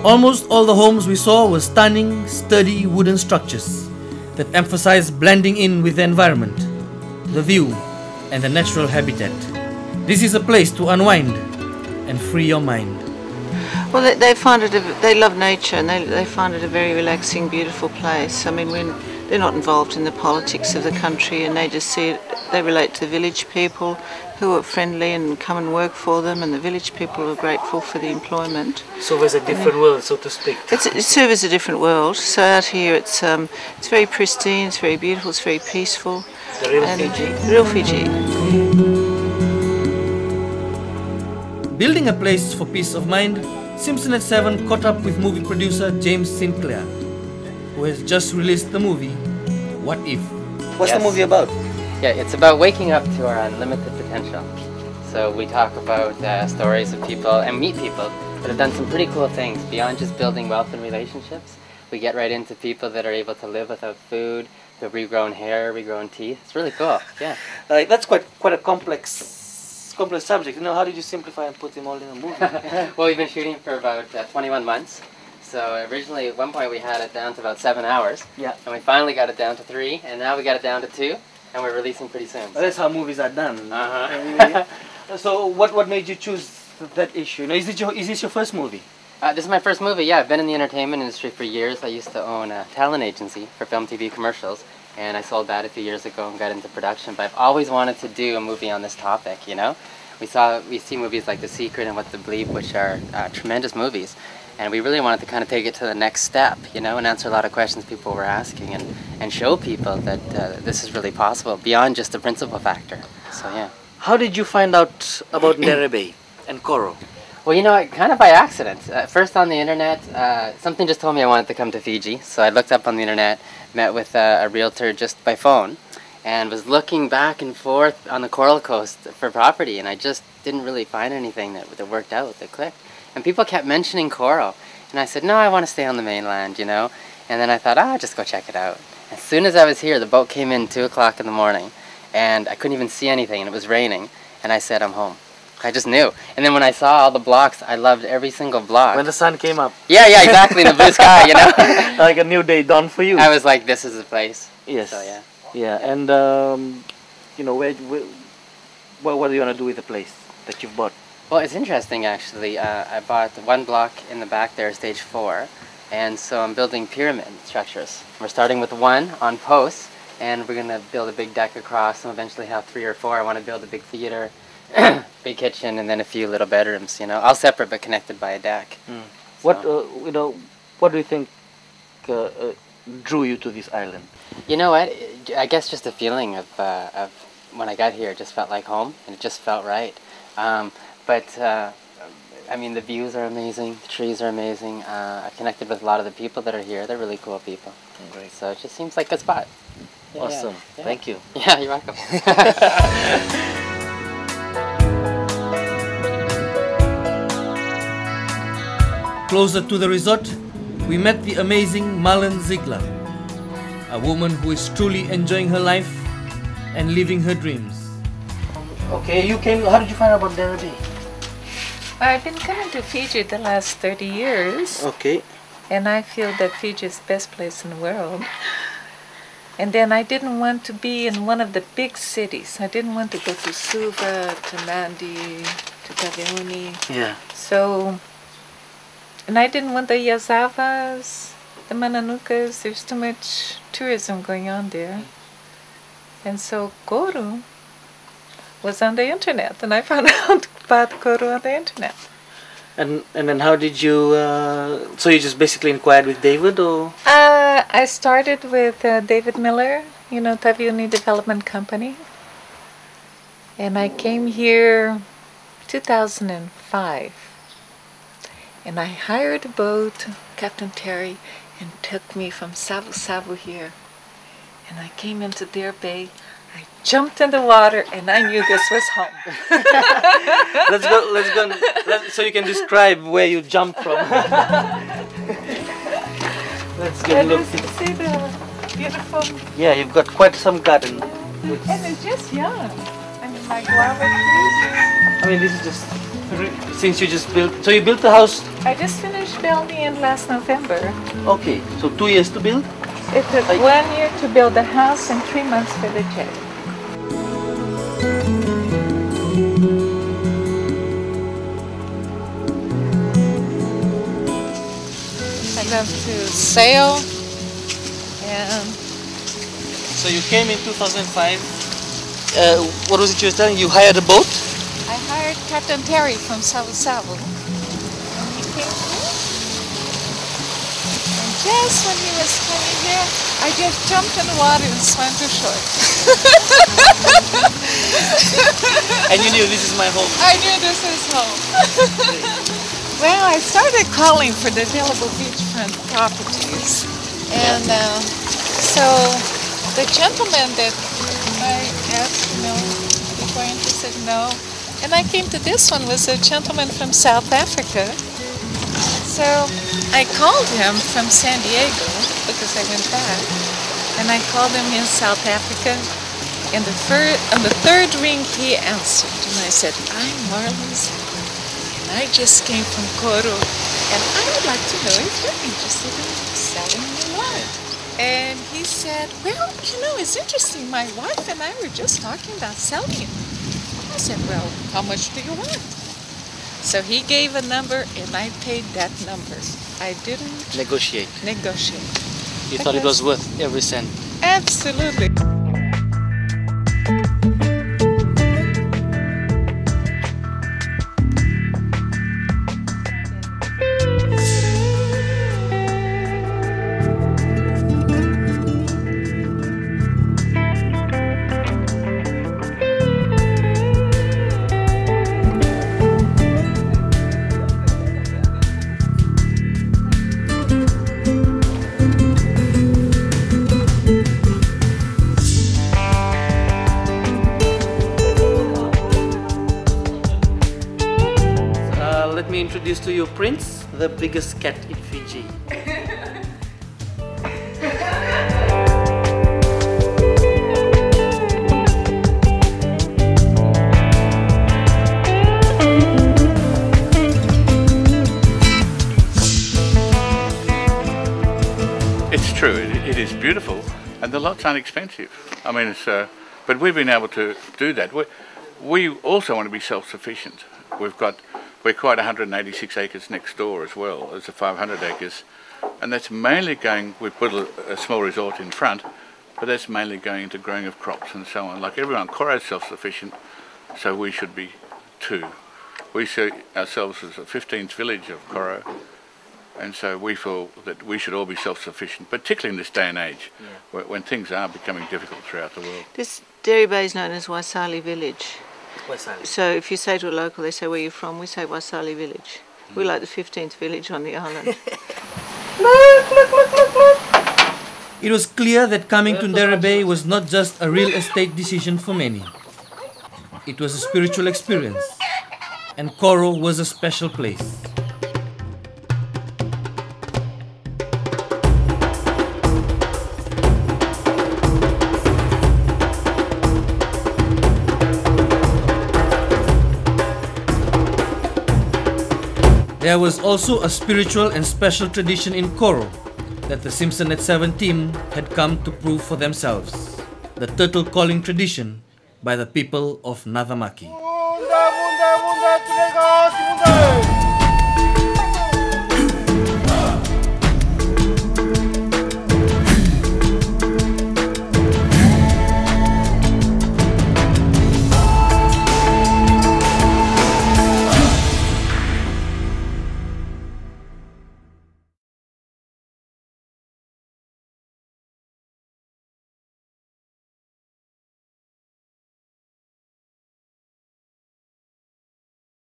Almost all the homes we saw were stunning, sturdy wooden structures that emphasize blending in with the environment, the view, and the natural habitat. This is a place to unwind and free your mind. Well, they love nature, and they find it a very relaxing, beautiful place. I mean, when they're not involved in the politics of the country, and they just see it, they relate to the village people who are friendly and come and work for them, and the village people are grateful for the employment. So there's a different world, so to speak. It serves a different world. So out here, it's very pristine, it's very beautiful, it's very peaceful. The real Fiji. Real Fiji. Building a place for peace of mind, Simpson at 7 caught up with movie producer James Sinclair, who has just released the movie, What If? What's the movie about? Yeah, it's about waking up to our unlimited potential. So we talk about stories of people and meet people that have done some pretty cool things beyond just building wealth and relationships. We get right into people that are able to live without food, who have regrown hair, regrown teeth. It's really cool. Yeah. That's quite a complex subject. You know, how did you simplify and put them all in a movie? Well, we've been shooting for about 21 months. So originally, at one point, we had it down to about 7 hours. Yeah. And we finally got it down to 3, and now we got it down to 2, and we're releasing pretty soon. Well, that's how movies are done. So what made you choose that issue? You know, is this your first movie? This is my first movie, yeah. I've been in the entertainment industry for years. I used to own a talent agency for film, TV commercials, and I sold that a few years ago and got into production. But I've always wanted to do a movie on this topic, you know? We see movies like The Secret and What to Believe, which are tremendous movies. And we really wanted to kind of take it to the next step, you know, and answer a lot of questions people were asking and show people that this is really possible beyond just the principal factor. So, yeah. How did you find out about Dere Bay and Koro? Well, you know, kind of by accident. First on the internet, something just told me I wanted to come to Fiji. So I looked up on the internet, met with a realtor just by phone, and was looking back and forth on the Coral Coast for property, and I just didn't really find anything that worked out, that clicked. And people kept mentioning Koro, and I said, no, I want to stay on the mainland, you know. And then I thought, I'll just go check it out. As soon as I was here, the boat came in 2 o'clock in the morning, and I couldn't even see anything, and it was raining, and I said, I'm home. I just knew. And then when I saw all the blocks, I loved every single block. When the sun came up. Yeah, exactly, in the blue sky, you know. Like a new day dawned for you. I was like, this is the place. Yes. So, yeah. Yeah, and you know, what do you want to do with the place that you've bought? Well, it's interesting actually. I bought 1 block in the back there, stage 4, and so I'm building pyramid structures. We're starting with 1 on posts, and we're going to build a big deck across and eventually have 3 or 4. I want to build a big theater, big kitchen, and then a few little bedrooms, you know, all separate but connected by a deck. Mm. So. You know, what do you think drew you to this island? You know what? I guess just a feeling of when I got here, it just felt like home, and it just felt right. I mean, the views are amazing, the trees are amazing. I connected with a lot of the people that are here. They're really cool people. Great. So it just seems like a spot. Yeah, awesome. Yeah. Thank you. Yeah, you're welcome. Closer to the resort, we met the amazing Marlon Ziegler, a woman who is truly enjoying her life and living her dreams. Okay, you came. How did you find out about Dere Bay? I've been coming to Fiji the last 30 years. Okay. And I feel that Fiji is the best place in the world. And then I didn't want to be in one of the big cities. I didn't want to go to Suva, to Nadi, to Taveuni. Yeah. So, and I didn't want the Yazavas, the Mananukas. There's too much tourism going on there. And so Koro was on the internet, and I found out about Koro on the internet. And then how did you, so you just basically inquired with David, or? I started with David Miller, you know, Taveuni Development Company. And I came here 2005. And I hired a boat, Captain Terry, and took me from Savu Savu here. And I came into Dere Bay. I jumped in the water, and I knew this was home. Let's go, so you can describe where you jumped from. Let's get a look. See the beautiful... Yeah, you've got quite some garden. And it's just young. I mean, my guava trees. I mean, this is just, since you just built, so you built the house I just finished building it last November. Okay, so 2 years to build? It took 1 year to build the house and 3 months for the jetty. I love to sail, and So you came in 2005. What was it you were telling? You hired a boat? I hired Captain Terry from Savo Savo. And he came here. And just when he was coming here, I just jumped in the water and swam to shore. And you knew this is my home. I knew this is home. Well, I started calling for the available beachfront properties. And so the gentleman that I asked, if we're interested, no. And I came to this one was a gentleman from South Africa. So I called him from San Diego because I went back. And I called him in South Africa. And on the third ring he answered. And I said, I'm Marlon's. And I just came from Koro. And I would like to know if you're interested in selling your land. And he said, well, it's interesting. My wife and I were just talking about selling it. I said, well, how much do you want? So he gave a number and I paid that number. I didn't Negotiate. negotiate. You thought it was worth every cent. Absolutely. Let me introduce to you Prince, the biggest cat in Fiji. It's true, it is beautiful, and the lots aren't expensive. I mean, but we've been able to do that. We also want to be self-sufficient. We're quite 186 acres next door as well as the 500 acres, and that's mainly going. We've put a small resort in front, but that's mainly going into growing of crops and so on. Like everyone, Koro is self-sufficient, so we should be too. We see ourselves as the 15th village of Koro. And so we feel that we should all be self-sufficient, particularly in this day and age, when things are becoming difficult throughout the world. This Dere Bay is known as Waisali Village. Waisali. So if you say to a local, they say, where are you from? We say Waisali Village. We're like the 15th village on the island. It was clear that coming to Dere Bay was not just a real estate decision for many. It was a spiritual experience, and Koro was a special place. There was also a spiritual and special tradition in Koro that the Simpson at 7 team had come to prove for themselves. The turtle calling tradition by the people of Nagamaki.